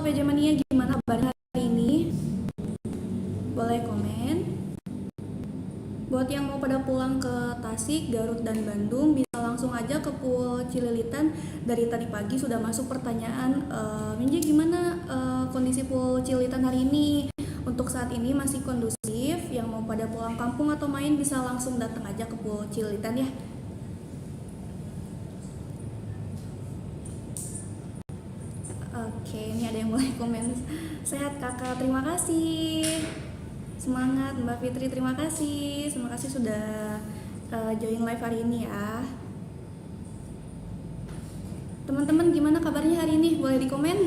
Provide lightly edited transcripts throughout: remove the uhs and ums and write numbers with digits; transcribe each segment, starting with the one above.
VJ Mania, gimana kabarnya hari ini? Boleh komen. Buat yang mau pada pulang ke Tasik, Garut, dan Bandung, bisa langsung aja ke Pool Cililitan. Dari tadi pagi sudah masuk pertanyaan, Minji gimana kondisi Pool Cililitan hari ini? Untuk saat ini masih kondusif, yang mau pada pulang kampung atau main bisa langsung datang aja ke Pool Cililitan ya. Oke, ini ada yang mulai komen. Sehat kakak, terima kasih. Semangat Mbak Fitri, terima kasih. Terima kasih sudah join live hari ini ya. Teman-teman gimana kabarnya hari ini? Boleh di komen.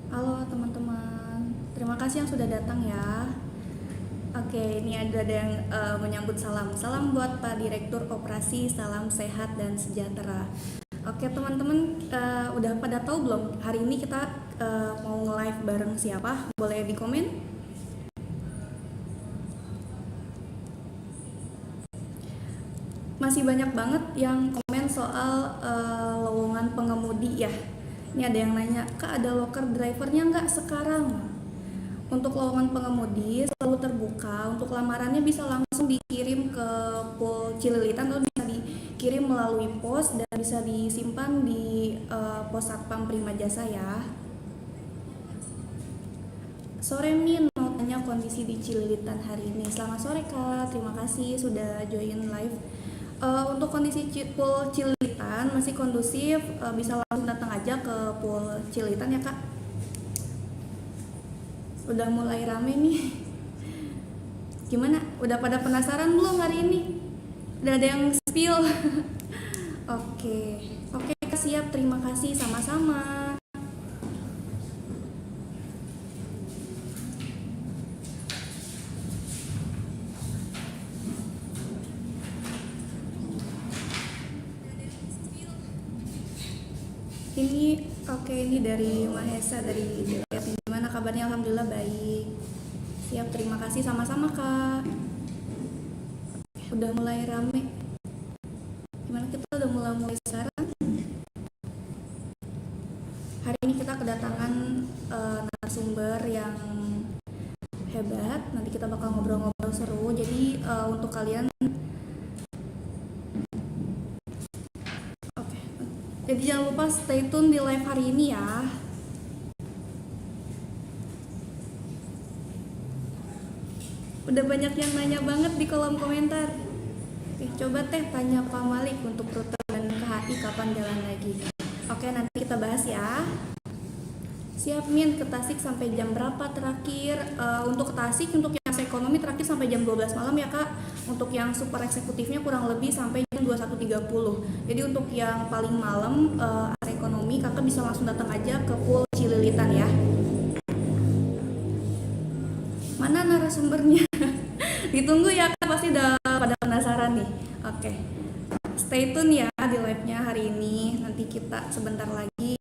Halo teman-teman, terima kasih yang sudah datang ya. Oke, ini ada yang menyambut salam. Salam buat Pak Direktur Operasi, salam sehat dan sejahtera. Oke teman-teman, udah pada tahu belum hari ini kita mau nge-live bareng siapa? Boleh di komen? Masih banyak banget yang komen soal lowongan pengemudi ya. Ini ada yang nanya, Kak ada loker drivernya nggak sekarang? Untuk lowongan pengemudi selalu terbuka, untuk lamarannya bisa langsung dikirim ke Pool Cililitan atau bisa dikirim melalui pos dan bisa disimpan di pos Satpam Prima Jasa ya. Sore Min, mau tanya kondisi di Cililitan hari ini. Selamat sore Kak, terima kasih sudah join live. Untuk kondisi Pool Cililitan masih kondusif, bisa langsung datang aja ke Pool Cililitan ya Kak. Udah mulai rame nih. Gimana? Udah pada penasaran belum hari ini? Udah ada yang spill? Oke, siap. Terima kasih sama-sama. Ini dari Mahesa dari Dilihat. Gimana kabarnya? Alhamdulillah baik. Siap, terima kasih sama-sama Kak. Udah mulai rame. Gimana kita udah mulai sekarang? Hari ini kita kedatangan narasumber yang hebat. Nanti kita bakal ngobrol-ngobrol seru. Jadi untuk kalian jadi jangan lupa stay tune di live hari ini ya. Udah banyak yang nanya banget di kolom komentar. Coba teh tanya Pak Malik untuk rute dan KHI kapan jalan lagi. Oke, nanti kita bahas ya. Siap Min, ke Tasik sampai jam berapa terakhir? Untuk ke Tasik, untuk yang ekonomi terakhir sampai jam 12 malam ya Kak. Untuk yang super eksekutifnya kurang lebih sampai jam 21.30. Jadi untuk yang paling malam ekonomi Kakak bisa langsung datang aja ke Pool Cililitan ya. Mana narasumbernya? Ditunggu ya Kak, pasti udah pada penasaran nih. Oke. Stay tune ya di live-nya hari ini. Nanti kita sebentar lagi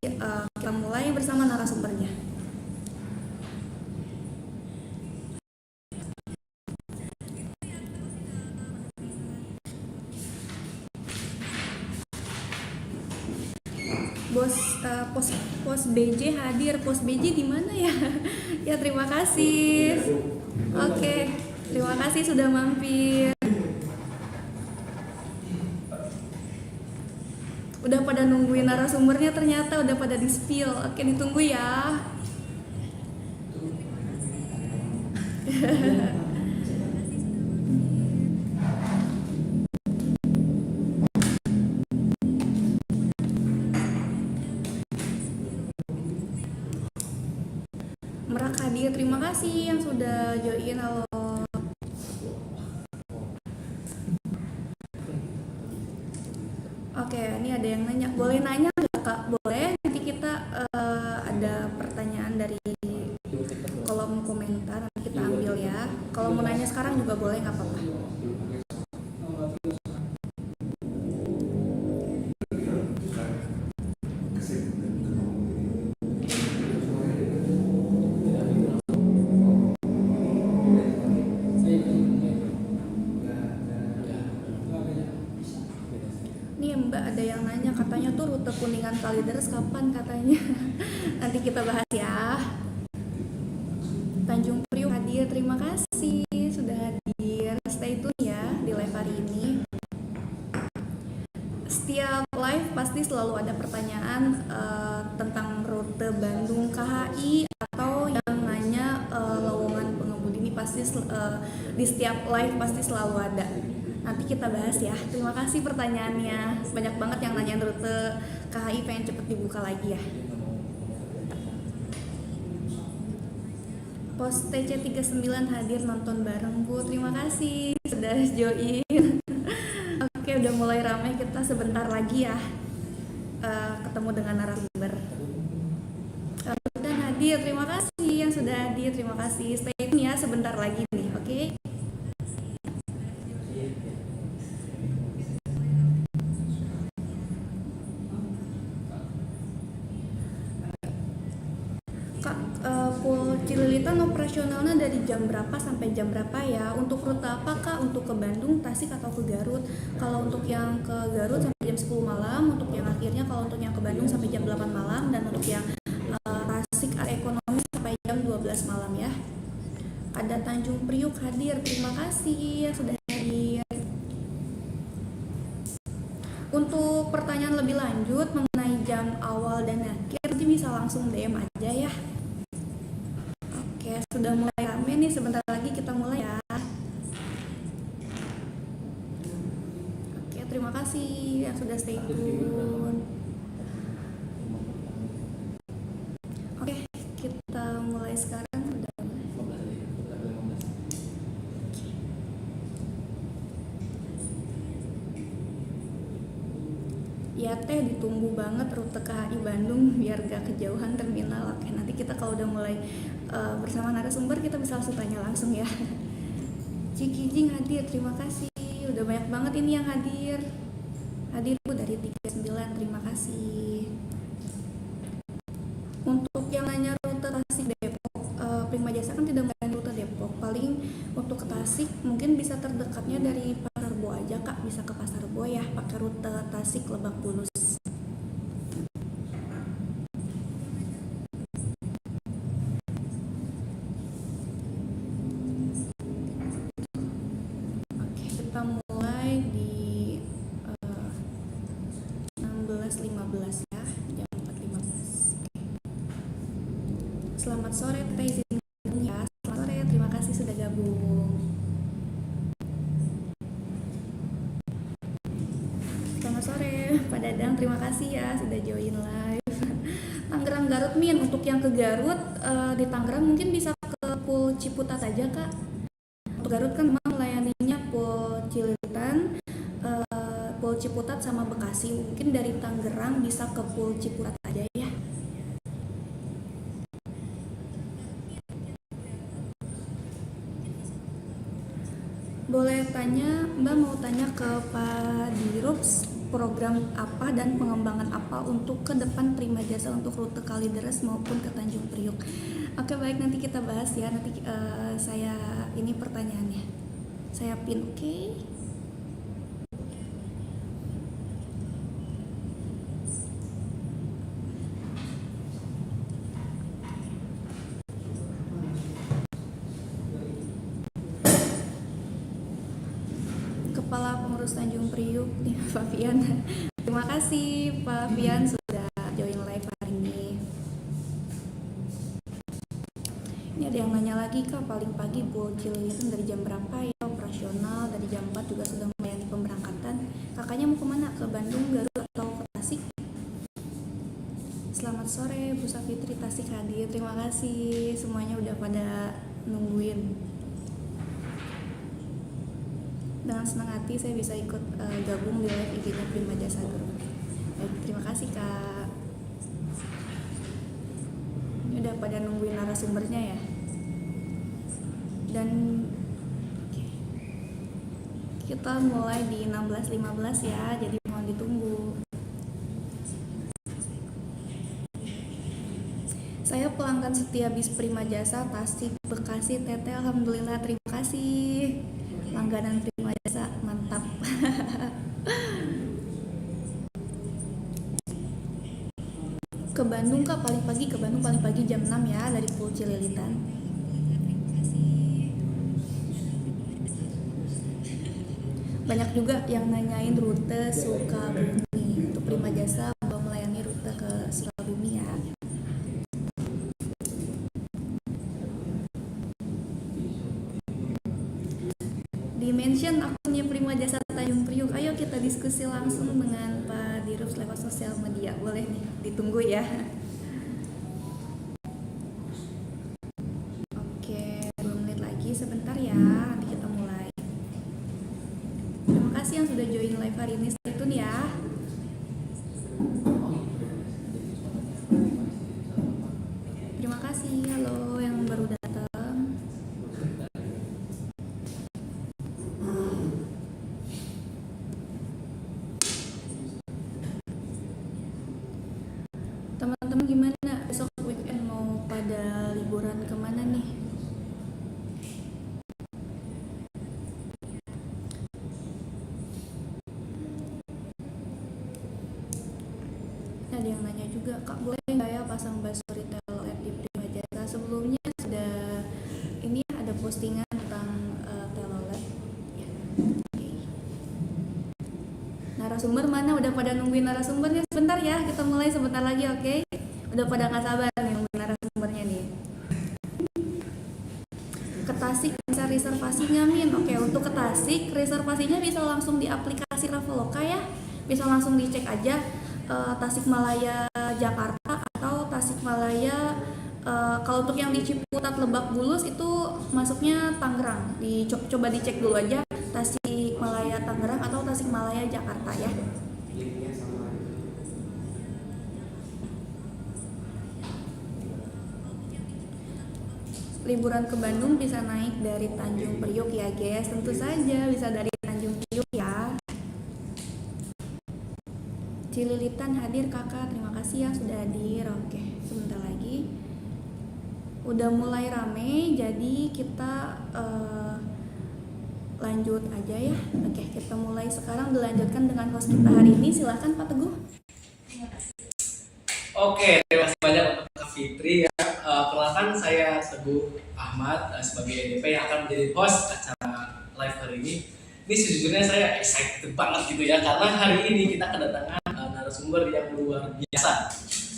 kita mulai bersama narasumbernya. Pos BJ hadir. Pos BJ di mana ya? Ya terima kasih. Oke, terima kasih sudah mampir. Udah pada nungguin narasumbernya, ternyata udah pada di spill. Oke, ditunggu ya. Merak hadir, terima kasih yang sudah join. Halo. Oke, ini ada yang nanya. Boleh nanya nggak Kak? Boleh. Nanti kita ada pertanyaan dari kolom komentar, nanti kita ambil ya. Kalau mau nanya sekarang juga boleh, nggak apa-apa. rute Kuningan Kalideres kapan katanya. Nanti kita bahas ya. Tanjung Priuk hadir, terima kasih sudah hadir. Stay tune ya di live hari ini. Setiap live pasti selalu ada pertanyaan tentang rute Bandung KHI atau yang nanya lowongan pengemudi. Ini pasti di setiap live pasti selalu ada. Nanti kita bahas ya. Terima kasih pertanyaannya. Banyak banget yang nanya rute KHI, pengen cepet dibuka lagi ya. Pos TC39 hadir nonton bareng Bu. Terima kasih sudah join. Oke, udah mulai ramai, kita sebentar lagi ya ketemu dengan narasumber. Sudah hadir, terima kasih yang sudah hadir, terima kasih. Stay tune ya, sebentar lagi nih, oke? Pul Cililitan operasionalnya dari jam berapa sampai jam berapa ya? Untuk rute apa Kak? Untuk ke Bandung, Tasik atau ke Garut? Kalau untuk yang ke Garut sampai jam 10 malam, untuk yang akhirnya kalau untuk yang ke Bandung sampai jam 8 malam, dan untuk yang Tasik ekonomi sampai jam 12 malam ya. Ada Tanjung Priuk hadir, terima kasih yang sudah hadir. Untuk pertanyaan lebih lanjut mengenai jam awal dan akhir, nanti bisa langsung DM aja ya. Oke, sudah mulai rame nih, sebentar lagi kita mulai ya. Oke, terima kasih yang sudah stay tune. Oke, kita mulai sekarang. Ya teh, ditunggu banget rute KHI Bandung biar gak kejauhan terminal. Oke, nanti kita kalau udah mulai bersama narasumber kita bisa langsung tanya langsung ya. Cikijing hadir, terima kasih. Udah banyak banget ini yang hadir. Hadir Bu dari 39, terima kasih. Untuk yang nanya rute Tasik Depok, Prima Jasa kan tidak menggunakan rute Depok. Paling untuk ke Tasik mungkin bisa terdekatnya dari Pasar Bo aja Kak, bisa ke Pasar Bo ya, pakai rute Tasik Lebak Bulus. Oke, kita mulai di 16.15 ya, jam 4.15. Selamat sore, Teh izin ya. Selamat sore, terima kasih sudah gabung. Selamat sore, Pak Dadang, terima kasih ya sudah join live. Tangerang Garut Min, untuk yang ke Garut di Tangerang mungkin bisa ke Pul Ciputat aja Kak. Untuk Garut kan memang melayaninya Pul Cililitan, Pul Ciputat sama Bekasi. Mungkin dari Tangerang bisa ke Pul Ciputat aja ya. Boleh tanya, Mbak mau tanya ke Pak Dirups, program apa dan pengembangan apa untuk ke depan Prima Jasa untuk rute Kalideres maupun ke Tanjung Priuk. Oke baik, nanti kita bahas ya. Nanti saya ini pertanyaannya saya pin, oke? Kepala Pengurus Tanjung Priuk nih, Pak Fian. Terima kasih Pak Fian sudah join live hari ini. Ini ada yang nanya lagi Kak, paling pagi Pul Cililitan dari jam berapa ya operasional? Dari jam 4 juga sudah melayani pemberangkatan. Kakaknya mau kemana? Ke Bandung, Garut atau ke Tasik? Selamat sore Bu Safitri, Tasik hadir. Terima kasih semuanya udah pada nungguin. Dengan senang hati saya bisa ikut gabung di live IG-nya Prima Jasa Group. Baik, terima kasih Kak. Ini udah pada nungguin narasumbernya ya. Dan kita mulai di 16.15 ya, jadi mohon ditunggu. Saya pelanggan setia bis Prima Jasa Tasik Bekasi Teteh, alhamdulillah, terima kasih. Langganan Prima Jasa, mantap. Bandung Kak, paling pagi ke Bandung paling pagi jam 6 ya dari Pulau Cililitan. Banyak juga yang nanyain rute Sukabumi. Untuk Prima Jasa mau melayani rute ke Sukabumi ya. Di mention akunnya Prima Jasa Tanjung Priuk. Ayo kita diskusi langsung dengan Pak Dirut lewat sosial media. Boleh nih, ditunggu ya. Oke, 2 menit lagi sebentar ya. Nanti kita mulai. Terima kasih yang sudah join live hari ini. Stay tune ya. Terima kasih. Halo yang baru datang. Teman-teman gimana? Besok weekend mau pada liburan kemana nih? Ada yang nanya juga, Kak boleh nggak ya pasang story telolet di Prima Jasa? Sebelumnya sudah ini ada postingan tentang telolet. Ya. Oke. Narasumber mana? Udah pada nungguin narasumbernya? Sebentar ya, kita mulai sebentar lagi, oke? Udah pada nggak sabar nih nungguin narasumbernya nih. Ke Tasik bisa reservasi nggak Min? Oke, untuk ke Tasik reservasinya bisa langsung di aplikasi Traveloka ya. Bisa langsung dicek aja Tasikmalaya Jakarta atau Tasikmalaya. Kalau untuk yang di Ciputat Lebak Bulus itu masuknya Tangerang. Coba dicek dulu aja Tasikmalaya Tangerang atau Tasikmalaya Jakarta ya. Liburan ke Bandung bisa naik dari Tanjung Priok ya guys. Tentu saja bisa dari Tanjung Priok ya. Cililitan hadir kakak, terima kasih yang sudah hadir. Oke, sebentar lagi udah mulai rame, jadi kita lanjut aja ya. Oke, kita mulai sekarang, dilanjutkan dengan host kita hari ini. Silahkan Pak Teguh. Oke, terima kasih banyak untuk Kak Fitri ya. Perkenalkan saya Teguh Ahmad sebagai EDP yang akan menjadi host acara live hari ini. Ini sejujurnya saya excited banget gitu ya, karena hari ini kita kedatangan narasumber yang luar biasa.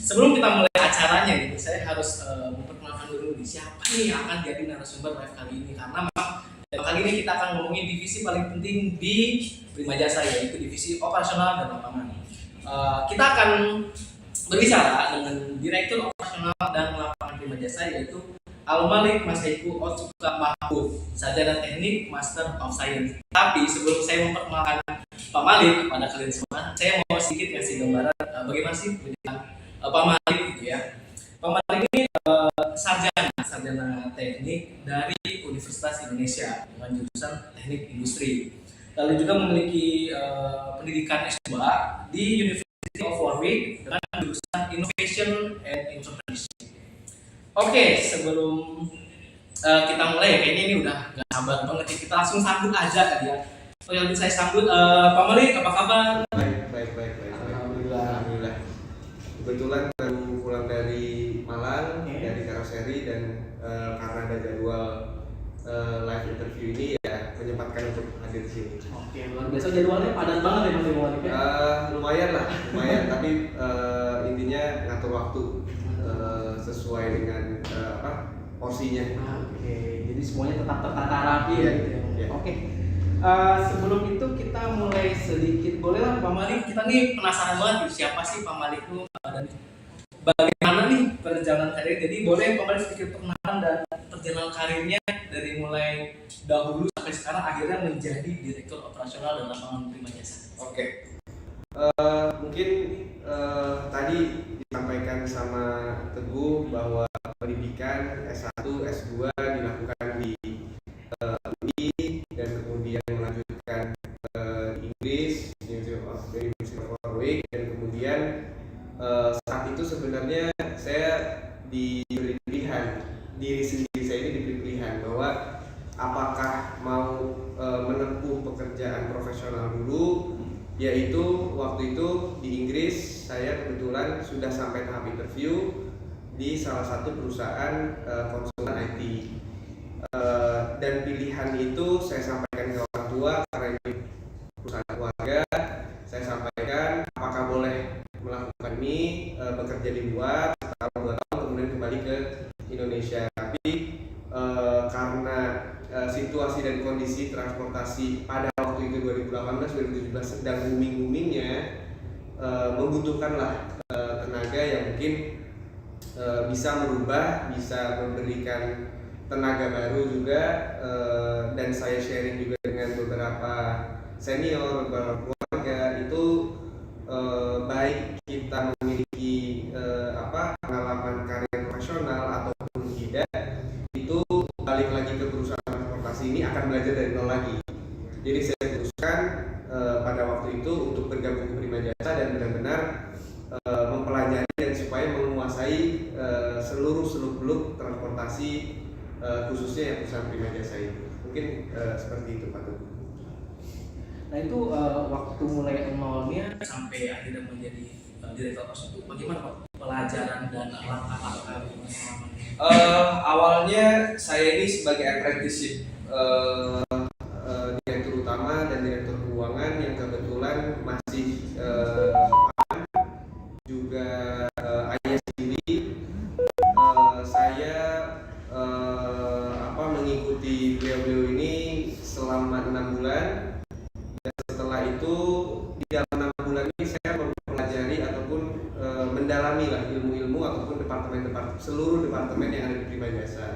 Sebelum kita mulai acaranya gitu, saya harus memperkenalkan dulu nih siapa nih yang akan jadi narasumber live kali ini, karena memang kali ini kita akan ngomongin divisi paling penting di Prima Jasa, yaitu divisi operasional dan lapangan. Kita akan berbicara dengan Direktur Operasional dan Lapangan Prima Jasa, yaitu Al-Malik Mas Haiku Otsuka Mahfud, sarjana teknik Master of Science. Tapi sebelum saya memperkenalkan Pak Malik kepada kalian semua, saya mau sedikit ngasih gambaran bagaimana sih pendidikan Pak Malik gitu ya. Pak Malik ini sarjana teknik dari Universitas Indonesia dengan jurusan Teknik Industri. Lalu juga memiliki pendidikan S2 di University of Warwick dengan jurusan Innovation and Entrepreneurship. Oke, sebelum kita mulai, kayaknya ini udah gak sabar banget ya. Kita langsung sambut aja ya. Yang saya sambut Pak Malik, apa kabar? Baik. Alhamdulillah. Kebetulan baru pulang dari Malang, dari karoseri, dan karena ada jadwal live interview ini ya menyempatkan untuk hadir di sini. Oke, luar biasa jadwalnya padat banget ya Mas Malik ya? Lumayan, tapi intinya ngatur waktu sesuai dengan porsinya. Oke, jadi semuanya tetap tertata rapi ya gitu ya. Oke. Sebelum itu kita mulai sedikit, bolehlah Pak Malik, kita nih penasaran banget siapa sih Pak Malik itu dan bagaimana nih perjalanan karir. Jadi boleh Pak Malik sedikit perkenalan dan perjalanan karirnya dari mulai dahulu sampai sekarang akhirnya menjadi Direktur Operasional dan Lapangan Prima Jasa. Oke. Mungkin tadi disampaikan sama Teguh bahwa pendidikan S1, S2 dilakukan di UI dan kemudian melanjutkan di Inggris, University of Warwick, dan kemudian saat itu sebenarnya saya diberi pilihan, diri sendiri saya ini diberi pilihan bahwa apakah mau menempuh pekerjaan profesional dulu, yaitu waktu itu di Inggris saya kebetulan sudah sampai tahap interview di salah satu perusahaan konsultan IT. Dan pilihan itu saya sampaikan ke orang tua karena ini perusahaan keluarga. Saya sampaikan apakah boleh melakukan ini, bekerja di luar setahun 2 tahun kemudian kembali ke Indonesia. Tapi karena situasi dan kondisi transportasi pada waktu itu 2018-2017 sedang booming-boomingnya, membutuhkanlah tenaga yang mungkin bisa merubah, bisa memberikan tenaga baru juga, dan saya sharing juga dengan beberapa senior, beberapa keluarga itu baik kita memiliki pengalaman karir profesional ataupun tidak, itu balik lagi ke perusahaan transportasi ini akan belajar dari nol lagi. Jadi saya putuskan pada waktu itu untuk bergabung ke Prima Jasa dan benar-benar mempelajari dan supaya menguasai seluruh seluk-beluk transportasi, khususnya yang perusahaan Prima Jasa itu. Mungkin seperti itu Pak Tugu. Nah itu waktu mulai nolnya sampai akhirnya menjadi direktur pos itu bagaimana Pak? Pelajaran dan langkah-langkah pengalamannya? Awalnya saya ini sebagai apprenticeship direktur utama dan direktur keuangan yang kebetulan masih juga ayah sendiri. Saya mengikuti beliau-beliau ini selama 6 bulan, dan setelah itu di dalam 6 bulan ini saya mempelajari ataupun mendalami lah ilmu-ilmu ataupun seluruh departemen yang ada di Prima Jasa.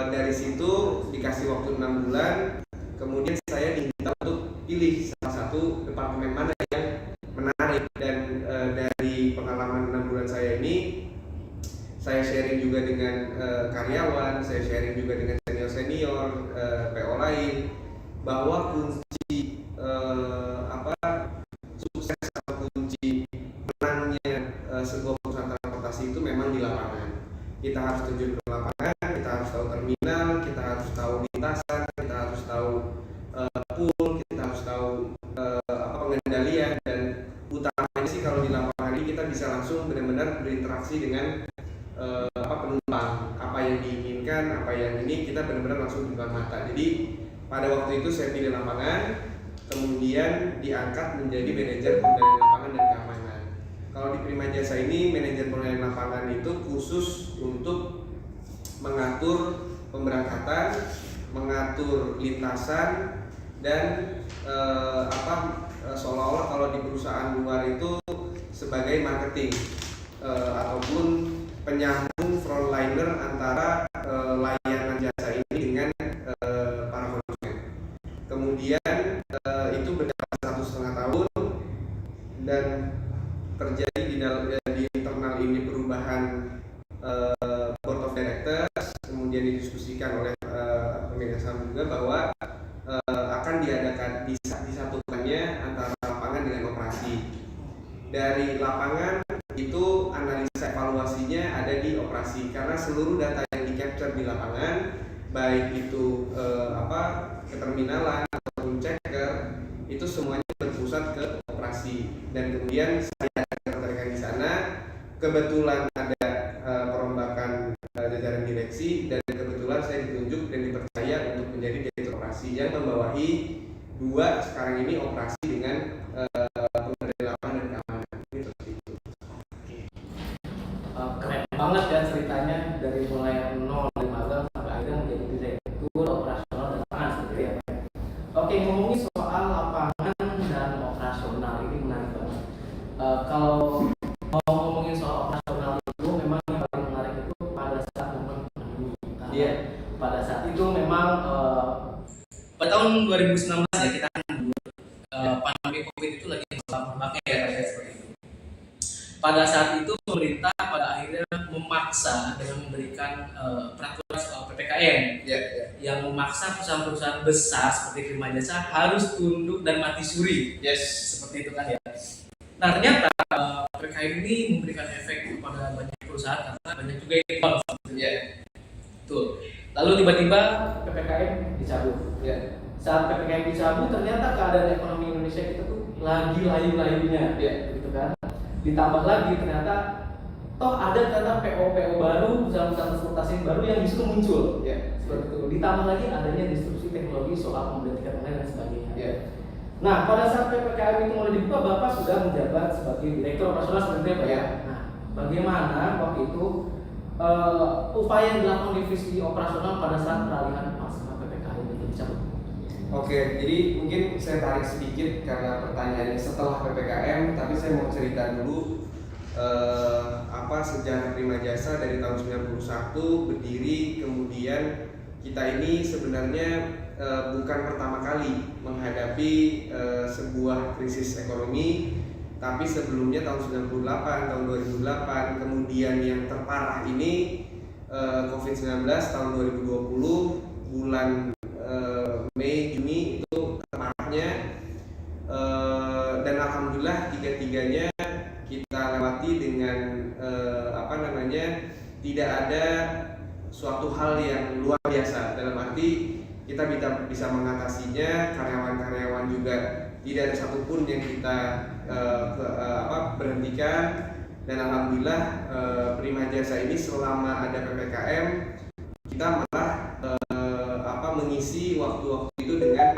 Dari situ dikasih waktu 6 bulan, kemudian saya diminta untuk pilih salah satu departemen mana yang menarik, dan dari pengalaman 6 bulan saya ini, saya sharing juga dengan karyawan, saya sharing juga dengan senior-senior PO lain, bahwa kunci sukses atau kunci menangnya sebuah perusahaan transportasi itu memang di lapangan. Kita harus terjun ke lapangan, kita harus tahu terminal, kita harus tahu lintasan, kita harus tahu pool, kita harus tahu pengendalian, dan utamanya sih kalau di lapangan ini kita bisa langsung benar-benar berinteraksi dengan penumpang, apa yang diinginkan, apa yang ini kita benar-benar langsung di depan mata. Jadi pada waktu itu saya pilih lapangan, kemudian diangkat menjadi manajer pengendalian lapangan dan keamanan. Kalau di Prima Jasa ini manajer pengendalian lapangan itu khusus untuk mengatur pemberangkatan, mengatur lintasan, dan seolah-olah kalau di perusahaan luar itu sebagai marketing ataupun penyambung frontliner antara layanan jasa ini dengan para konsumen. Kemudian itu berjalan 1,5 tahun, dan terjadi di internal ini perubahan board of directors, kemudian didiskusikan oleh pemegang saham juga bahwa akan diadakan disatukannya antara lapangan dengan operasi. Dari lapangan itu analisa evaluasinya ada di operasi, karena seluruh data yang di capture di lapangan, baik itu keterminalan ataupun checker, itu semuanya berpusat ke operasi. Dan kemudian saya ada ketertarikan di sana, kebetulan ada perombakan jajaran direksi, dan kebetulan saya ditunjuk dan dipercaya untuk menjadi direktur operasi yang membawahi 2 sekarang ini operasi dengan pengendalian lapangan dan keamanan. Keren banget ya ceritanya, dari mulai nol dari magang sampai akhirnya menjadi direktur operasional dan lapangan seperti ya. Oke, ngomongin soal lapangan dan operasional ini menarik banget. Kalau mau ngomongin soal operasional itu memang yang paling menarik itu pada saat momen pandemi. Pada saat itu memang pada tahun 2019 ya, kita pandemi COVID itu lagi marak-maraknya ya seperti itu. Pada saat itu pemerintah pada akhirnya memaksa dengan memberikan peraturan soal PPKM yang memaksa perusahaan-perusahaan besar seperti Prima Jasa harus tunduk dan mati suri. Seperti itu kan ya. Nah ternyata PPKM ini memberikan efek kepada banyak perusahaan karena banyak juga yang jual. Tuh. Lalu tiba-tiba PPKM dicabut. Saat PPKM dicabut ternyata keadaan ekonomi Indonesia itu tuh lagi layu-layunya, gitu kan. ditambah lagi ternyata toh ada ternyata PO baru, usaha transportasi baru yang justru muncul. Seperti itu. Ditambah lagi adanya disrupsi teknologi soal pembelian tiket online dan sebagainya. Nah, pada saat PPKM itu mulai dibuka, Bapak sudah menjabat sebagai Direktur Operasional seperti itu ya. Nah, bagaimana waktu itu upaya yang dilakukan divisi operasional pada saat peralihan masa PPKM itu dicabut? Oke, jadi mungkin saya tarik sedikit karena pertanyaannya setelah PPKM, tapi saya mau cerita dulu apa sejarah Prima Jasa dari tahun 91 berdiri, kemudian kita ini sebenarnya bukan pertama kali menghadapi sebuah krisis ekonomi, tapi sebelumnya tahun 98, tahun 2008, kemudian yang terparah ini COVID-19 tahun 2020 bulan Mei Juni itu terparahnya, dan alhamdulillah tiga-tiganya kita lewati dengan tidak ada suatu hal yang luar biasa, dalam arti kita bisa mengatasinya, karyawan-karyawan juga tidak ada satupun yang kita berhentikan, dan alhamdulillah Prima Jasa ini selama ada PPKM kita malah mengisi waktu-waktu itu dengan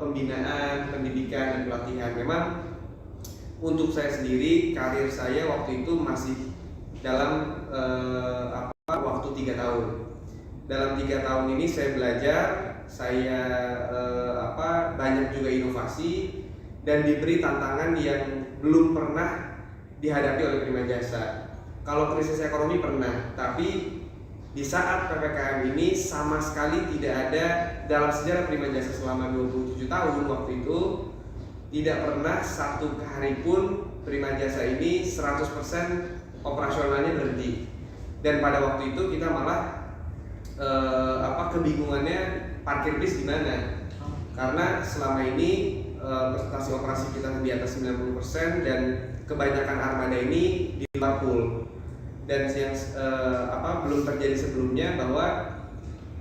pembinaan, pendidikan, dan pelatihan. Memang untuk saya sendiri, karir saya waktu itu masih dalam waktu 3 tahun. Dalam 3 tahun ini saya belajar, saya banyak juga inovasi dan diberi tantangan yang belum pernah dihadapi oleh Prima Jasa. Kalau krisis ekonomi pernah, tapi di saat PPKM ini sama sekali tidak ada dalam sejarah Prima Jasa selama 27 tahun waktu itu, tidak pernah satu hari pun Prima Jasa ini 100% operasionalnya berhenti. Dan pada waktu itu kita malah kebingungannya parkir bis di mana? Karena selama ini presentasi operasi kita di atas 90% dan kebanyakan armada ini di Liverpool. Dan yang belum terjadi sebelumnya bahwa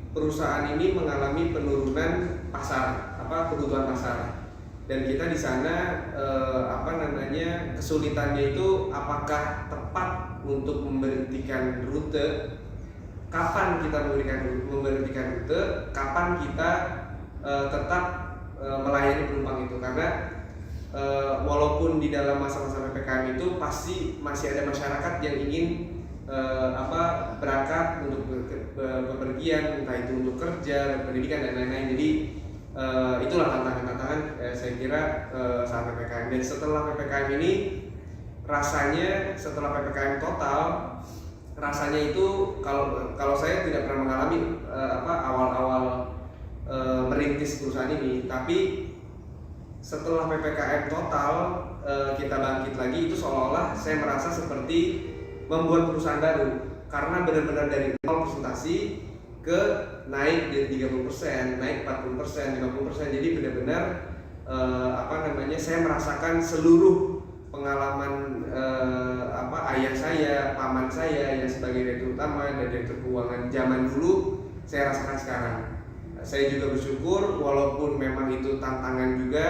perusahaan ini mengalami penurunan pasar, kebutuhan pasar. Dan kita di sana kesulitannya itu apakah tepat untuk memberhentikan rute, kapan kita memberhentikan rute, kapan kita tetap melayani penumpang itu, karena walaupun di dalam masa-masa PPKM itu pasti masih ada masyarakat yang ingin berangkat untuk bepergian, entah itu untuk kerja, pendidikan, dan lain-lain. Jadi itulah tantangan-tantangan saya kira saat PPKM. Dan setelah PPKM ini rasanya, setelah PPKM total, rasanya itu kalau saya tidak pernah mengalami awal-awal merintis perusahaan ini, tapi setelah PPKM total kita bangkit lagi, itu seolah-olah saya merasa seperti membuat perusahaan baru, karena benar-benar dari 0 presentasi ke naik dari 30%, naik 40%, 50%. Jadi benar-benar saya merasakan seluruh pengalaman ayah saya, paman saya yang sebagai direktur utama dan direktur keuangan zaman dulu saya rasakan sekarang. Saya juga bersyukur walaupun memang itu tantangan juga,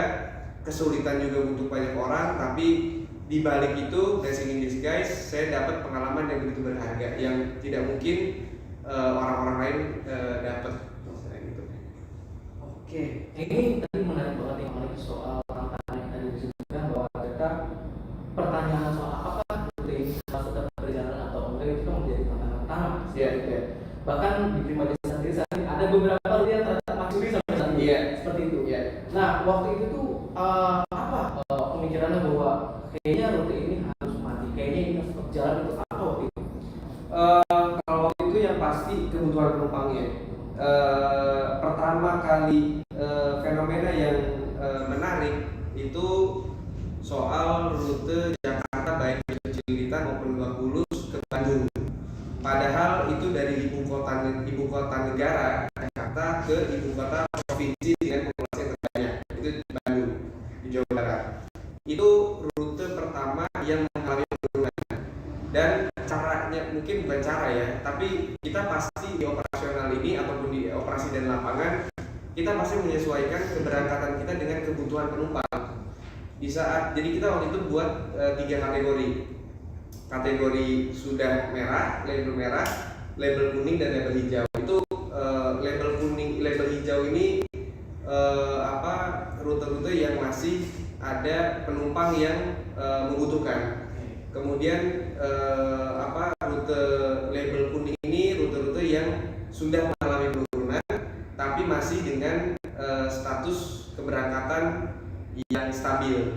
kesulitan juga untuk banyak orang, tapi di balik itu, blessing in disguise, saya dapat pengalaman yang begitu berharga yang tidak mungkin orang-orang lain dapat. Gitu. Oke, ini tadi menarik banget yang paling soal tantangan yang tadi disebutkan, bahwa kita pertanyaan soal apakah rute ini tetap berjalan atau enggak itu kan menjadi tantangan utama. Bahkan di Prima Jasa sendiri saat ini ada beberapa rute yang ternyata masuk sampai saat ini, seperti itu. Nah, waktu itu tuh pemikirannya bahwa kayaknya rute ini harus mati, kayaknya ini harus berjalan, itu apa waktu itu? Kalau waktu itu yang pasti kebutuhan penumpangnya. Pertama kali fenomena yang menarik itu soal rute Jakarta baik ke Cililitan maupun Lebak Bulus ke Bandung. Padahal itu dari ibu kota negara Jakarta ke ibu kota provinsi dengan populasi yang terbanyak, itu di Bandung, di Jawa Barat. Itu rute pertama yang mengalami penurunan. Dan caranya mungkin bukan cara ya, tapi kita pasti di operasional ini ataupun di operasi dan lapangan, kita pasti menyesuaikan keberangkatan kita dengan kebutuhan penumpang. di saat jadi kita waktu itu buat 3 kategori sudah merah, label kuning dan label hijau. Itu label hijau ini rute-rute yang masih ada penumpang yang membutuhkan. Kemudian rute label kuning ini rute-rute yang sudah mengalami penurunan tapi masih dengan status keberangkatan yang stabil,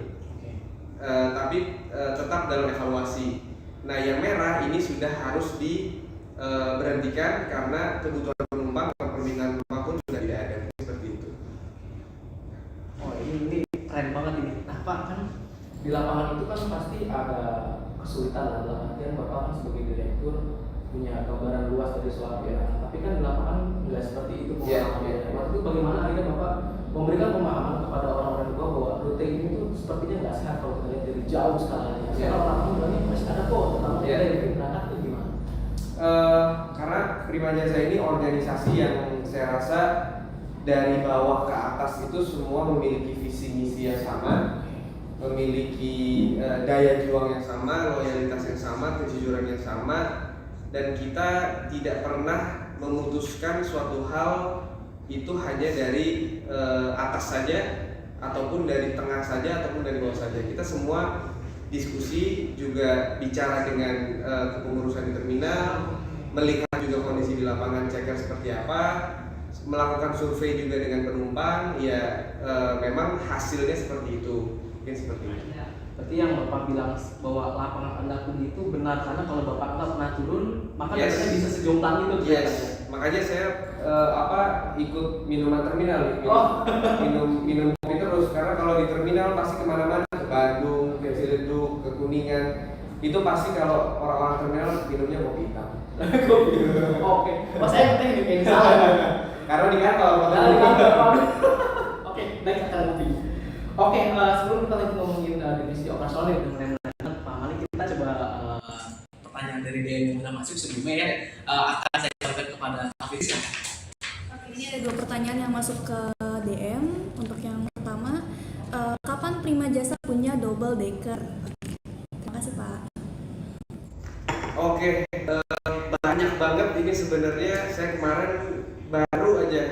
tapi tetap dalam evaluasi. Nah, yang merah ini sudah harus diberhentikan karena kebutuhan penumpang atau permintaan penumpang pun sudah tidak ada, seperti itu. Oh, ini keren banget ini. Nah, Pak, kan di lapangan itu kan pasti ada kesulitan lah, dalam artian Bapak kan sebagai direktur punya gambaran luas dari soal pelayanan, tapi kan di lapangan nggak seperti itu pemahamannya. Waktu itu bagaimana akhirnya Bapak memberikan pemahaman kepada orang-orang tua bahwa rute ini tuh sepertinya nggak sehat kalau kita lihat dari jauh skalanya. Karena orang bilangnya masih ada kok, tentang yang berangkat itu gimana? Karena Prima Jasa ini organisasi yang saya rasa dari bawah ke atas itu semua memiliki visi misi yang sama, memiliki daya juang yang sama, loyalitas yang sama, kejujuran yang sama, dan kita tidak pernah memutuskan suatu hal itu hanya dari atas saja, ataupun dari tengah saja, ataupun dari bawah saja. Kita semua diskusi, juga bicara dengan kepengurusan di terminal, melihat juga kondisi di lapangan, ceker seperti apa, melakukan survei juga dengan penumpang. Ya memang hasilnya seperti itu, mungkin seperti itu. Berarti yang Bapak bilang bahwa lapangan Anda pun itu benar, karena kalau Bapak nggak pernah turun, maka datanya bisa sejomplang itu. Makanya saya ikut minuman terminal, minum kopi terus, karena kalau di terminal pasti kemana-mana, ke Bandung, ke Ciledug, ke Kuningan, itu pasti kalau orang-orang terminal minumnya kopi hitam. Oke, pas saya katanya ini kayak salah. Karena di kantor. Oke, baik, akan kopi. Oke, sebelum kita lagi ngomongin divisi operasional dengan Pak Malik, kita coba Pertanyaan dari DM yang sudah masuk sebelumnya ya, akan saya sampaikan kepada Hafiz. Oke, ini ada 2 pertanyaan yang masuk ke DM. Untuk yang pertama, kapan Prima Jasa punya double decker? Terima kasih, Pak. Oke, banyak banget ini sebenarnya. Saya kemarin baru aja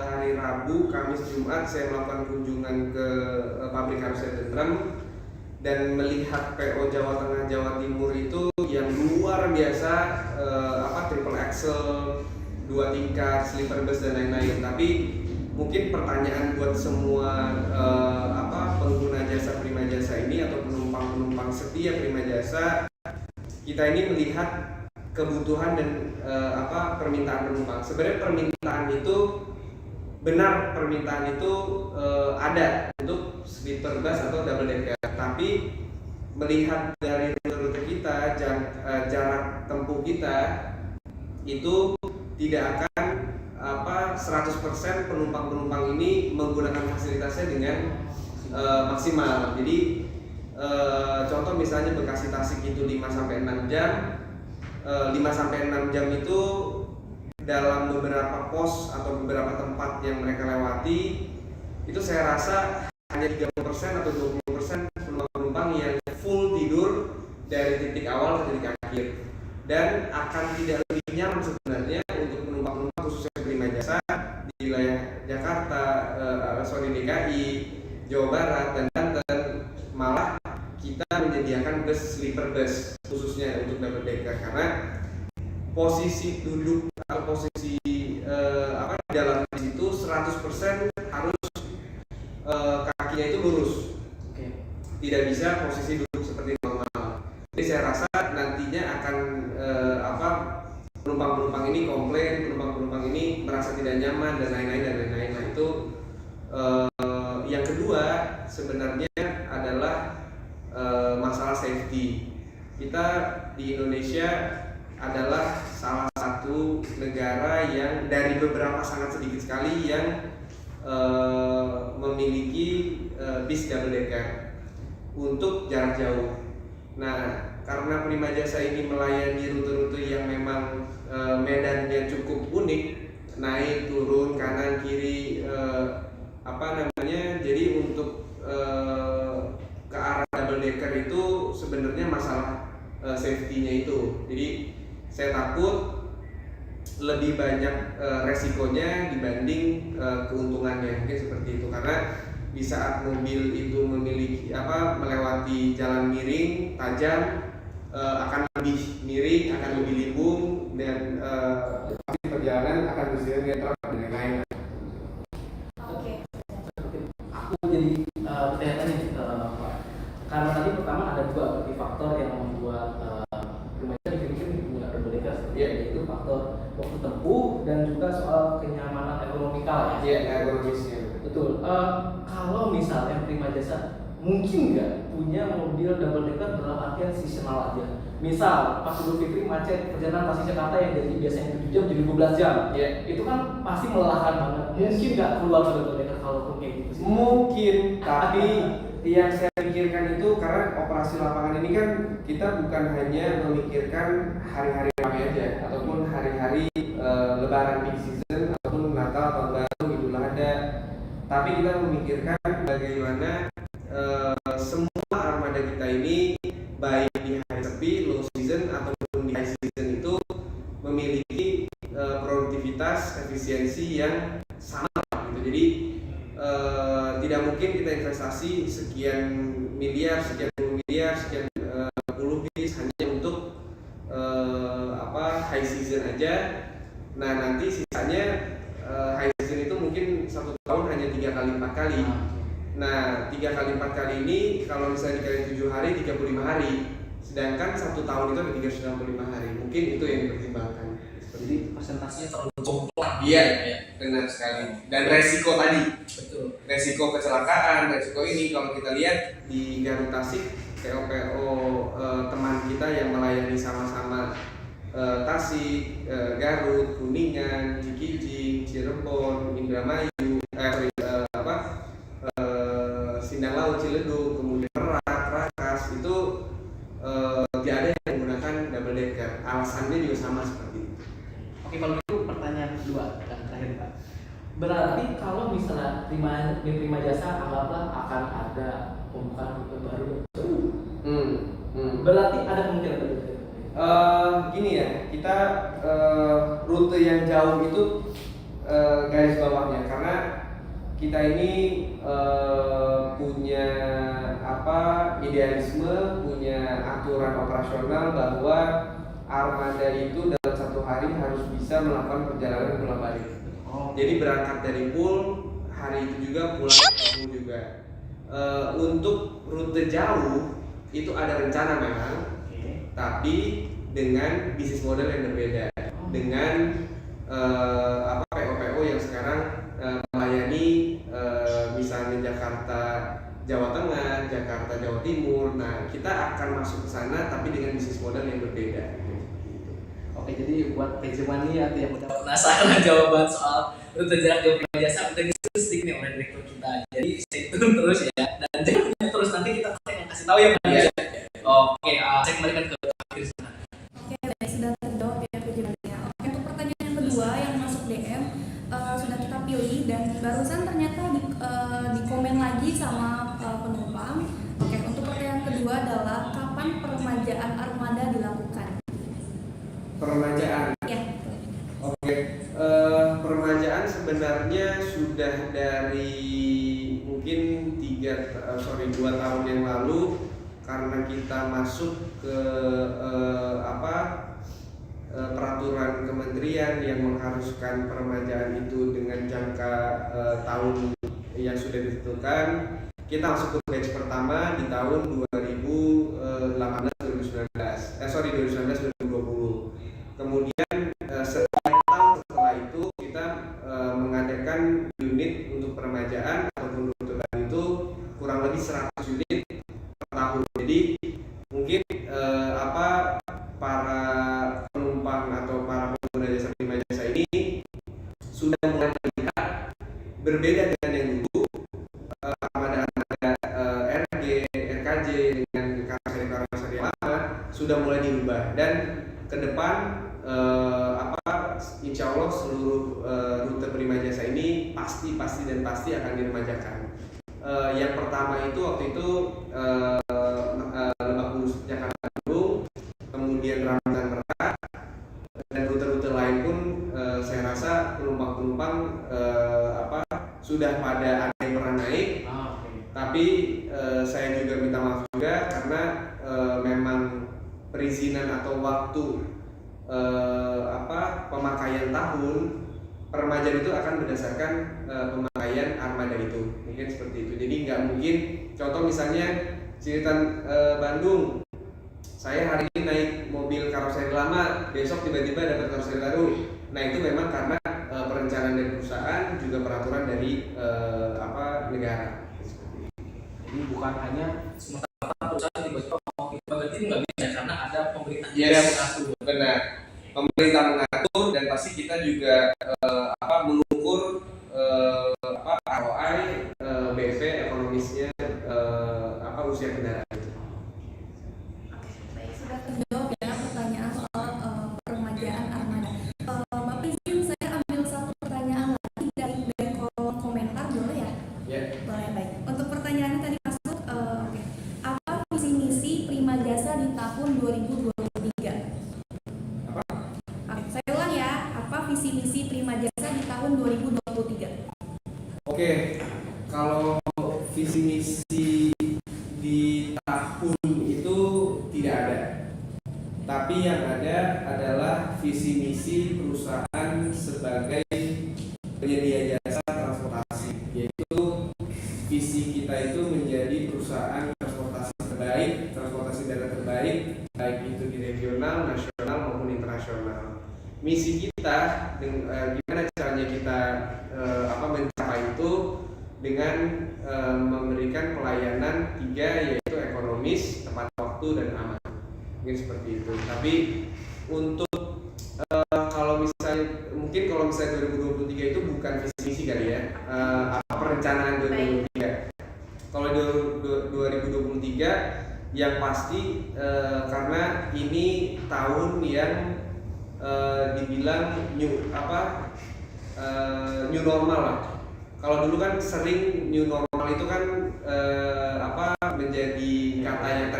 hari Rabu, Kamis, Jumat saya melakukan kunjungan ke pabrik karoseri drum dan melihat PO Jawa Tengah Jawa Timur itu yang luar biasa, triple axle, 2 tingkat, sleeper bus dan lain-lain. Tapi mungkin pertanyaan buat semua pengguna jasa Prima Jasa ini atau penumpang setia Prima Jasa, kita ini melihat kebutuhan dan permintaan penumpang. Sebenarnya permintaan itu benar, permintaan itu ada untuk sleeper bus atau double decker. Tapi melihat dari rute kita, jarak tempuh kita itu tidak akan 100% penumpang-penumpang ini menggunakan fasilitasnya dengan maksimal. Jadi contoh misalnya Bekasi Tasik itu 5-6 jam. 5-6 jam itu dalam beberapa pos atau beberapa tempat yang mereka lewati, itu saya rasa hanya 30% atau 20% penumpang yang full tidur dari titik awal ke titik akhir, dan akan tidak lebih nyaman sebenarnya untuk penumpang-penumpang khususnya Prima Jasa di wilayah Jakarta, DKI, Jawa Barat, dan Banten. Malah kita menyediakan bus sleeper bus khususnya untuk double decker, karena posisi duduk atau posisi di dalam bus itu 100% harus kakinya itu lurus. Tidak bisa posisi duduk seperti normal. Jadi saya rasa nantinya akan penumpang-penumpang ini komplain, penumpang-penumpang ini merasa tidak nyaman dan lain-lain. Nah itu yang kedua sebenarnya adalah masalah safety. Kita di Indonesia adalah salah satu negara yang dari beberapa sangat sedikit sekali yang memiliki bis double decker untuk jarak jauh. Nah, karena Prima Jasa ini melayani rute-rute yang memang medannya cukup unik, naik turun kanan kiri, jadi untuk Jadi saya takut lebih banyak resikonya dibanding keuntungannya, mungkin seperti itu. Karena di saat mobil itu melewati jalan miring tajam, akan lebih miring, akan lebih limbung, dan pasti perjalanan akan bersihkan truk dan lain-lain. Oke. Aku jadi bertanya-tanya nih, Pak. Karena tadi pertama ada dua berarti faktor yang membuat remaja dipikir menggunakan berbeda, yaitu faktor waktu tempuh dan juga soal kenyamanan ekonomikal. Ergonomisnya. Betul. Kalau misalnya Prima Jasa mungkin nggak punya mobil double decker dalam artian seasonal aja. Misal pas Idul Fitri macet perjalanan pasti Jakarta yang dari biasanya 7 jam jadi 12 jam. Itu kan pasti melelahkan banget. Mungkin nggak keluar double decker kalau kayak gitu sih. Mungkin, tapi yang saya pikirkan itu karena operasi lapangan ini kan kita bukan hanya memikirkan hari-hari ramai aja ataupun hari-hari Lebaran peak season ataupun Natal, Tahun Baru, Idul Adha, tapi kita memikirkan bagaimana semua armada kita ini baik di hari sepi, low season ataupun di high season itu memiliki produktivitas, efisiensi yang sama gitu. Jadi tidak mungkin kita investasi sekian miliar, sekian puluh miliar, sekian puluh bis hanya untuk high season aja. Nah nanti sisanya high season itu mungkin 1 tahun hanya 3 kali 4 kali. Nah 3 kali 4 kali ini kalau misalnya dikali 7 hari 35 hari, sedangkan 1 tahun itu ada 365 hari. Mungkin itu yang dipertimbangkan. Jadi presentasinya terlalu jomplang. Iya, benar sekali. Dan resiko tadi, Betul. resiko kecelakaan, resiko ini kalau kita lihat di Garut Tasik, PO-PO teman kita yang melayani sama-sama Tasik, Garut, Kuningan, Cikijing, Cirebon, Indramayu, Sindang Laut, Ciledug, kemudian Merak, Rakas, itu tidak ada yang menggunakan double decker. Alasannya juga sama seperti itu. Oke, kalau itu pertanyaan kedua dan terakhir Pak. Berarti kalau misalnya Prima Jasa anggaplah akan ada pembukaan rute baru, berarti ada kemungkinan berbeda. Gini ya, kita rute yang jauh itu garis bawahnya karena kita ini punya idealisme, punya aturan operasional bahwa armada itu dalam 1 hari harus bisa melakukan perjalanan pulang balik. Jadi berangkat dari pool hari itu juga, pulang ke pool juga. Untuk rute jauh itu ada rencana memang, tapi dengan bisnis model yang berbeda, dengan PO-PO yang sekarang melayani misalnya Jakarta Jawa Tengah, Jakarta Jawa Timur. Nah kita akan masuk ke sana tapi dengan bisnis model yang berbeda. Oke, jadi buat Pejemani atau yang udah penasaran jawaban soal rute jarak jauh Prima Jasa udah disusun sedikit nih oleh direktur kita. Jadi stay tune terus ya, dan jangan terus nanti kita akan kasih tahu ya Pak. Oke, saya kembalikan ke akhir sana. Oke, baik, sudah terjawab ya pertanyaannya. Oke, untuk pertanyaan yang kedua yang masuk DM sudah kita pilih dan barusan ternyata di komen lagi sama penumpang. Oke, untuk pertanyaan kedua adalah kapan peremajaan armada dilakukan? Peremajaan. Ya. Oke, peremajaan sebenarnya sudah dari mungkin 2 tahun yang lalu karena kita masuk ke peraturan kementerian yang mengharuskan peremajaan itu dengan jangka tahun yang sudah ditentukan. Kita masuk ke batch pertama di tahun 2019-2020. Kemudian setiap tahun setelah itu kita mengadakan unit untuk peremajaan ataupun rute baru itu kurang lebih 100 unit per tahun. Jadi mungkin para penumpang atau para pengguna jasa Prima Jasa ini sudah mulai melihat berbeda dengan yang dulu. Armada-armada RG, RKJ dengan karoseri lama sudah mulai dirubah, dan ke depan insya Allah seluruh rute Prima Jasa ini pasti akan diremajakan. Yang pertama itu waktu itu Lebak Bulus Jakarta Bandung, kemudian Rambut Kalimantan Merak dan rute-rute lain pun saya rasa penumpang-penumpang sudah pada ada yang pernah naik. Tapi saya juga minta maaf juga karena memang perizinan atau waktu pemakaian tahun peremajaan itu akan berdasarkan pemakaian armada itu, mungkin seperti itu. Jadi nggak mungkin, contoh misalnya Cilegon Bandung, saya hari ini naik mobil karoseri lama, besok tiba-tiba dapat karoseri baru. Nah itu memang karena perencanaan dari perusahaan juga peraturan dari negara. Jadi bukan hanya Sementara perusahaan tiba-tiba mau kita ganti nggak bisa karena ada pemerintah Yes, yang mengatur. benar. Pemerintah mengatur dan pasti kita juga mengukur ROI, BP, ekonomisnya, usia kendaraan. Oke, baik, sudah terjawab ya pertanyaan soal peremajaan armada. Bapak izin saya ambil satu pertanyaan lagi dari kolom komentar, boleh ya? Ya. Boleh, baik. Untuk pertanyaannya tadi masuk, oke. Apa visi misi Prima Jasa di tahun 2023? Apa? Oke, saya ulang ya. Apa visi misi Prima Jasa di tahun 2023? Oke, kalau visi misi di tahun itu tidak ada. Tapi yang ada adalah visi misi perusahaan sebagai penyedia jasa transportasi, yaitu visi kita itu menjadi perusahaan transportasi terbaik, transportasi darat terbaik, baik itu di regional, nasional maupun internasional. Misi kita, gimana caranya kita mencapai itu dengan memberikan pelayanan 3, yaitu ekonomis, tepat waktu, dan aman. Mungkin seperti itu. Tapi untuk kalau misalnya 2023 itu bukan visi misi kali ya, perencanaan 2023. Kalau 2023 yang pasti karena ini tahun yang dibilang new normal lah. Kalau dulu kan sering new normal itu kan menjadi kata yang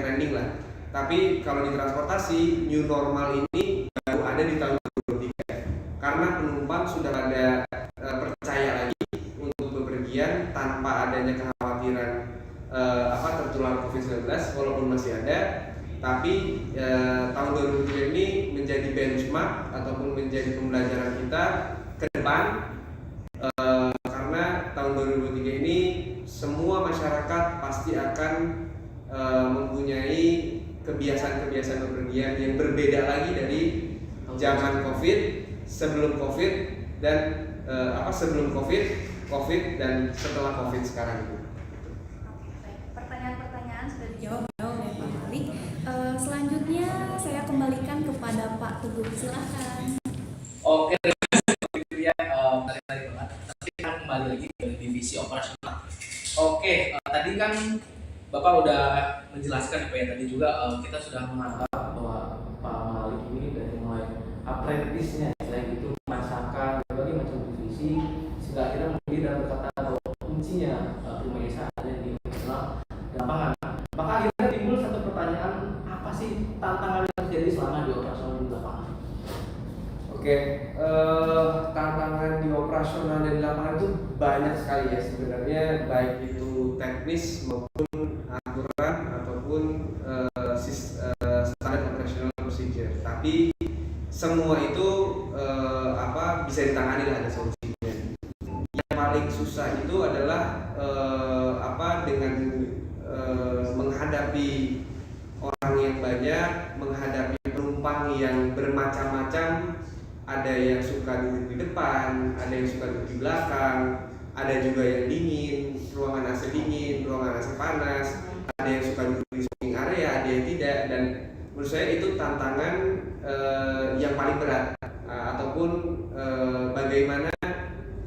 trending lah. Tapi kalau di transportasi, new normal ini baru ada di tahun 2023 karena penumpang sudah ada percaya lagi untuk bepergian tanpa adanya kekhawatiran tertular COVID-19, walaupun masih ada. Tapi tahun 2023 ini menjadi benchmark ataupun menjadi pembelajaran kita ke depan, karena tahun 2023 ini semua masyarakat pasti akan mempunyai kebiasaan-kebiasaan bepergian yang berbeda lagi dari zaman COVID, sebelum COVID, dan sebelum COVID dan setelah COVID sekarang itu. Pertanyaan-pertanyaan sudah dijawab oleh Pak Malik. Selanjutnya saya kembalikan kepada Pak Teguh, silakan. Oke, itu ya menarik banget. Tapi kan kembali lagi ke divisi operasional. Oke, tadi kan Bapak udah menjelaskan ya, tadi juga kita sudah menganggap bahwa Pak Malik ini dari mulai apprentice-nya, selain itu merasakan berbagai macam divisi, sehingga akhirnya menjadi dalam kata bahwa kuncinya Prima Jasa ada di operasional dan lapangan. Maka akhirnya timbul satu pertanyaan, apa sih tantangan yang terjadi selama di operasional di lapangan? Oke, tantangan di operasional dan di lapangan itu banyak sekali ya sebenarnya, baik itu teknis maupun aturan ataupun standar operational procedure. Tapi semua itu bisa ditangani lah, ada solusinya. Yang paling susah itu adalah dengan menghadapi orang yang banyak, menghadapi penumpang yang bermacam-macam. Ada yang suka duduk di depan, ada yang suka duduk di belakang, ada juga yang dingin, ruangan AC dingin, ruangan AC panas, ada yang suka duduk di smoking area, ada yang tidak. Dan menurut saya itu tantangan yang paling berat, ataupun bagaimana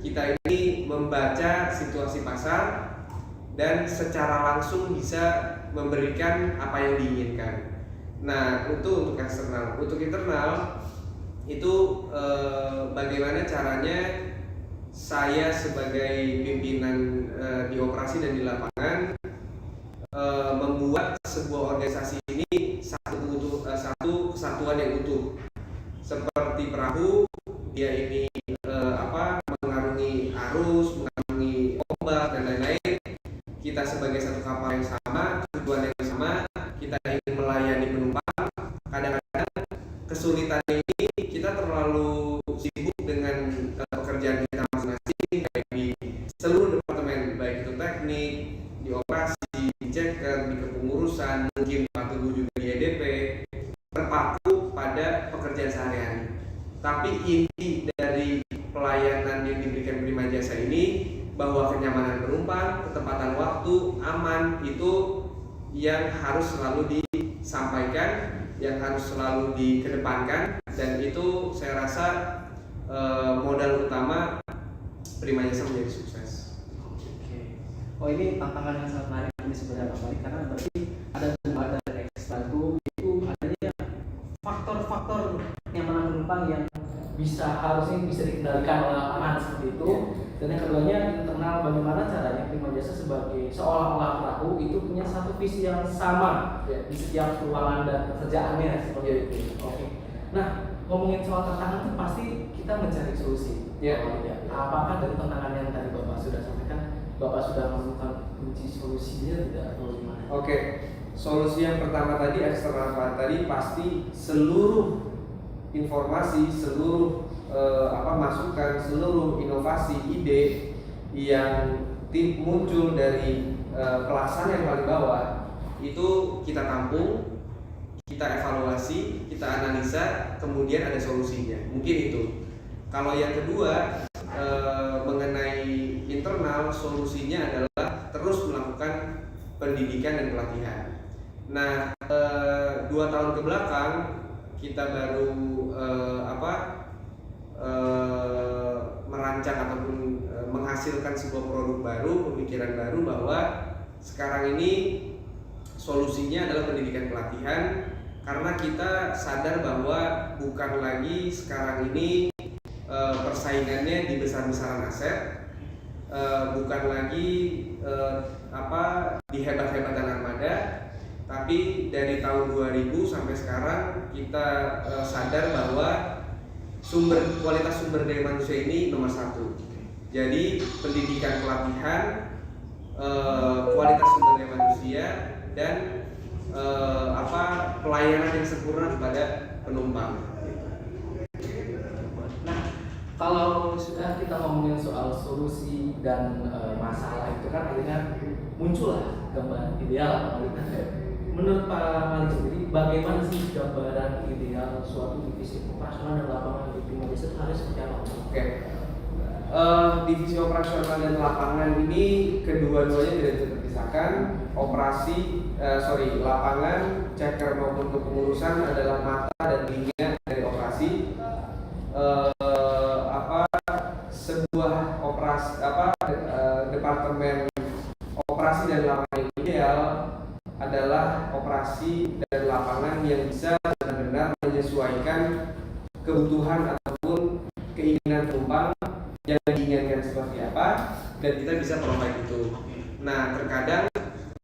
kita ini membaca situasi pasar dan secara langsung bisa memberikan apa yang diinginkan. Nah, untuk eksternal, untuk internal itu bagaimana caranya saya sebagai pimpinan di operasi dan di lapangan membuat sebuah organisasi ini satu yang utuh. Seperti perahu, dia ini mengarungi arus, mengarungi ombak dan lain-lain. Kita sebagai satu kapal yang sama, tujuan yang sama, kita ingin melayani penumpang. Kadang-kadang kesulitan ini kita terlalu sibuk dengan pekerjaan kita masing-masing, baik di seluruh departemen, baik itu teknik, di operasi, di checker, di kepengurusan, mungkin Pak Teguh juga di EDP, terpaku pada pekerjaan sehari-hari. Tapi inti dari pelayanan yang diberikan Prima Jasa ini bahwa kenyamanan penumpang, ketepatan waktu, aman itu yang harus selalu disampaikan, yang harus selalu dikedepankan, dan itu saya rasa modal utama Prima Jasa menjadi sukses. Oke. Oh, ini tantangan yang sangat menarik ini sebenarnya Pak Malik, karena berarti ada dari ekstra itu adanya faktor-faktor kenyamanan penumpang yang harusnya bisa dikendalikan oleh lapangan seperti itu. Dan yang keduanya internal, bagaimana caranya Prima Jasa sebagai seolah-olah perahu itu punya satu visi yang sama di setiap ruangan dan pekerjaannya seperti itu. Oke. Nah, ngomongin soal tantangan itu pasti kita mencari solusi. Apakah dari tantangan yang tadi Bapak sudah sampaikan, Bapak sudah menemukan kunci solusinya tidak atau gimana? Oke. Solusi yang pertama tadi, eksternal tadi pasti seluruh informasi, seluruh masukan, seluruh inovasi, ide yang muncul dari pelaksana yang paling bawah itu kita tampung, kita evaluasi, kita analisa, kemudian ada solusinya. Mungkin itu. Kalau yang kedua mengenai internal, solusinya adalah terus melakukan pendidikan dan pelatihan. Nah, 2 tahun ke belakang kita baru merancang ataupun menghasilkan sebuah produk baru, pemikiran baru bahwa sekarang ini solusinya adalah pendidikan pelatihan, karena kita sadar bahwa bukan lagi sekarang ini persaingannya di besar-besaran aset, bukan lagi di hebat-hebatan armada, tapi dari tahun 2000 sampai sekarang kita sadar bahwa kualitas sumber daya manusia ini nomor 1. Jadi pendidikan pelatihan, kualitas sumber daya manusia, dan pelayanan yang sempurna kepada penumpang. Nah, kalau sudah kita ngomongin soal solusi dan masalah itu kan akhirnya muncullah gambaran ideal. Menurut Pak Malik sendiri, bagaimana sih gambaran ideal suatu divisi operasional dan lapangan di Prima Jasa harus seperti apa? Oke. Divisi operasional dan lapangan ini kedua-duanya tidak bisa terpisahkan. Lapangan, checker maupun kepengurusan adalah mata dan telinga dari operasi. Sebuah departemen operasi dan lapangan ideal adalah operasi dan lapangan yang bisa benar-benar menyesuaikan kebutuhan ataupun keinginan penumpang yang diinginkan seperti apa, dan kita bisa provide itu. Nah, terkadang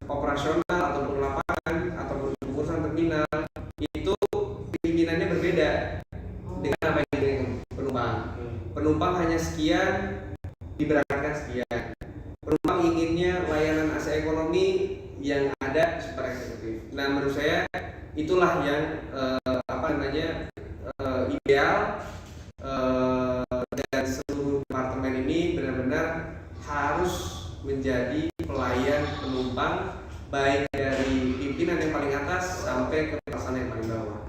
operasional ataupun lapangan ataupun pengurusan terminal itu keinginannya berbeda dengan apa yang diinginkan penumpang. Penumpang hanya sekian, diberangkatkan sekian. Penumpang inginnya layanan AC ekonomi yang ada super eksekutif. Nah, menurut saya itulah yang ideal, dan seluruh departemen ini benar-benar harus menjadi pelayan penumpang, baik dari pimpinan yang paling atas sampai ke pelaksana yang paling bawah.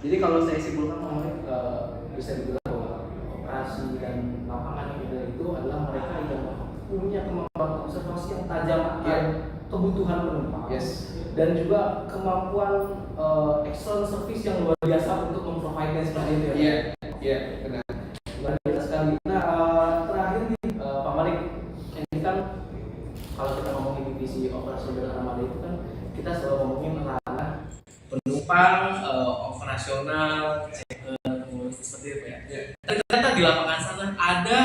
Jadi kalau saya simpulkan, bisa dibilang bahwa operasi dan lapangan itu adalah mereka yang punya kemampuan observasi yang tajam akan kebutuhan penumpang, dan juga kemampuan excellent service yang luar biasa untuk memprovide seperti itu. Benar. Luar biasa sekali. Nah, terakhir nih Pak Malik, ini kan kalau kita ngomongin divisi operasi dan armada itu kan kita selalu ngomongin ranah penumpang, operasional, seperti itu ya. Tapi ternyata di lapangan sana ada,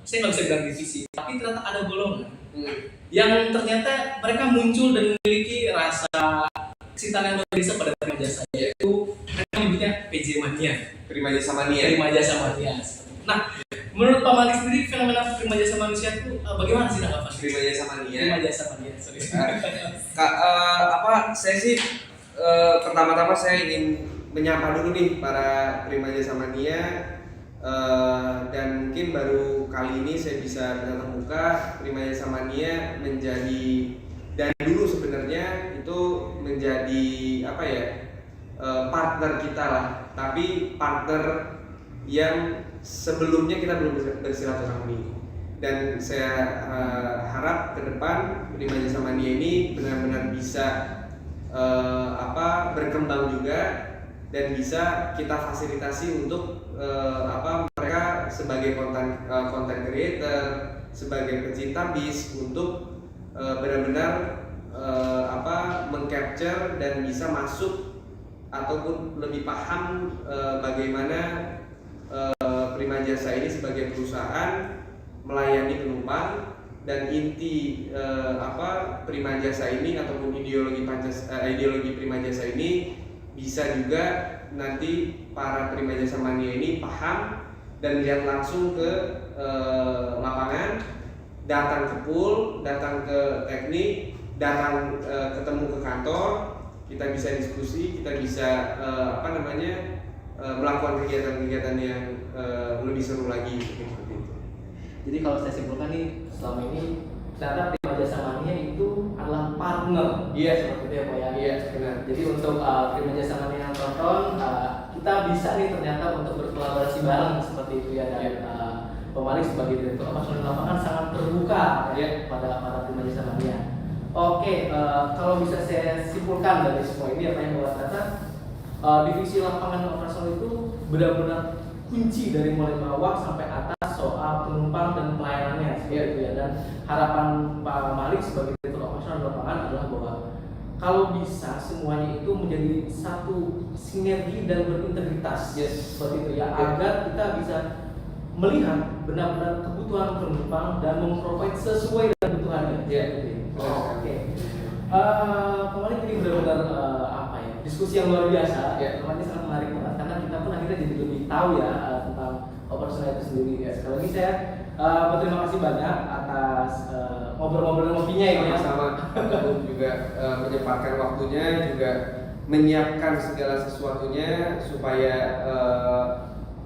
saya nggak bisa bilang divisi, tapi ternyata ada golongan yang ternyata mereka muncul dan memiliki rasa kecintaan yang luar biasa pada Prima Jasa, yaitu PJ Mania. Prima Jasa Mania. Prima Jasa Mania. Nah, menurut Pak Malik sendiri fenomena Prima Jasa Manusia itu bagaimana sih tanggapan? Prima Jasa Mania. Prima Jasa Mania, sorry. Saya sih pertama-tama saya ingin menyapa dulu nih para Prima Jasa Mania, dan mungkin baru kali ini saya bisa bertatap muka. Prima Jasa Mania menjadi, dan dulu sebenarnya itu menjadi partner kita lah, tapi partner yang sebelumnya kita belum bersilaturahmi. Dan saya harap ke depan Prima Jasa Mania ini benar-benar bisa berkembang juga, dan bisa kita fasilitasi untuk mereka sebagai content creator, sebagai pecinta bis, untuk benar-benar mengcapture dan bisa masuk ataupun lebih paham bagaimana Prima Jasa ini sebagai perusahaan melayani penumpang, dan inti Prima Jasa ini ataupun ideologi Prima Jasa ini bisa juga nanti para Prima Jasa Mania ini paham dan lihat langsung ke lapangan, datang ke pool, datang ke teknik, datang ketemu ke kantor, kita bisa diskusi, kita bisa melakukan kegiatan-kegiatan yang lebih seru lagi seperti itu. Jadi kalau saya simpulkan nih, selama ini ternyata Prima Jasa Mania itu adalah partner. Iya, seperti itu ya Pak ya. Iya, benar. Jadi untuk Prima Jasa Mania yang tonton, kita bisa nih ternyata untuk berkolaborasi bareng seperti itu ya. Dan Pak Malik sebagai direktur operasional lapangan sangat terbuka ya pada para Prima Jasa Mania. Oke, kalau bisa saya simpulkan dari semua ini apa yang bahwa ternyata divisi lapangan operasional itu benar-benar kunci dari mulai bawah sampai atas soal penumpang dan pelayanannya seperti itu ya. Dan harapan Pak Malik sebagai direktur operasional lapangan adalah bahwa kalau bisa semuanya itu menjadi satu sinergi dan berintegritas seperti itu ya, agar kita bisa melihat benar-benar kebutuhan penumpang dan memprovide sesuai dengan kebutuhannya. Oke. Pak Malik ini benar-benar diskusi yang luar biasa. Namanya sangat menarik banget karena kita pun akhirnya jadi lebih tahu ya tentang operasional itu sendiri ya. Sekali lagi saya berterima kasih banyak atas ngobrol-ngobrol ngopinya ini ya. Sama juga menyempatkan waktunya, juga menyiapkan segala sesuatunya supaya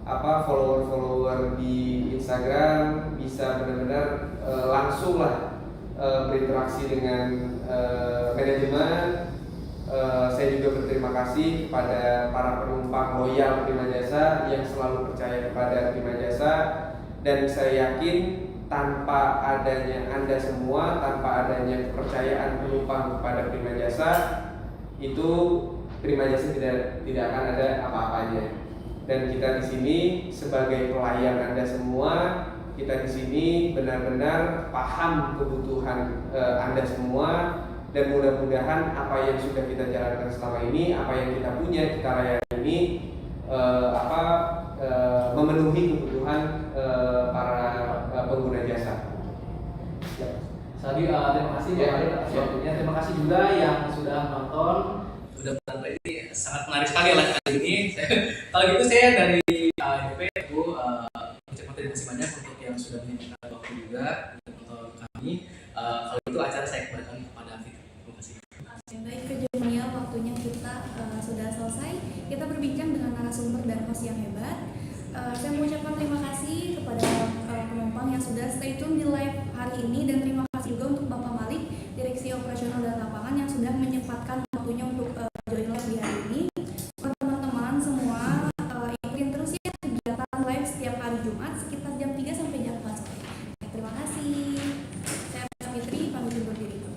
follower-follower di Instagram bisa benar-benar langsung lah berinteraksi dengan manajemen. Saya juga berterima kasih kepada para penumpang loyal Prima Jasa yang selalu percaya kepada Prima Jasa, dan saya yakin tanpa adanya Anda semua, tanpa adanya kepercayaan penumpang kepada Prima Jasa, itu Prima Jasa tidak akan ada apa-apanya. Dan kita di sini sebagai pelayan Anda semua, kita di sini benar-benar paham kebutuhan Anda semua, dan mudah-mudahan apa yang sudah kita jalankan selama ini, apa yang kita punya, kita layani ini memenuhi kebutuhan para pengguna jasa. Sadi, terima kasih Pak Malik atas waktunya. Terima kasih juga yang sudah nonton. Udah benar, ini sangat menarik sekali lah kali ini. Kalau gitu saya dari ADP ucapkan terima kasih banyak untuk yang sudah menyempatkan waktu juga untuk kami. Kalau itu acara saya kembalikan kepada Afif. Terima kasih. Baik, Kejurnia, waktunya kita sudah selesai. Kita berbincang dengan narasumber dan host yang hebat. Saya mengucapkan terima kasih kepada penumpang yang sudah stay tune di live hari ini, dan terima kasih juga untuk Bapak Malik, Direksi Operasional dan Lapangan, yang sudah menyempatkan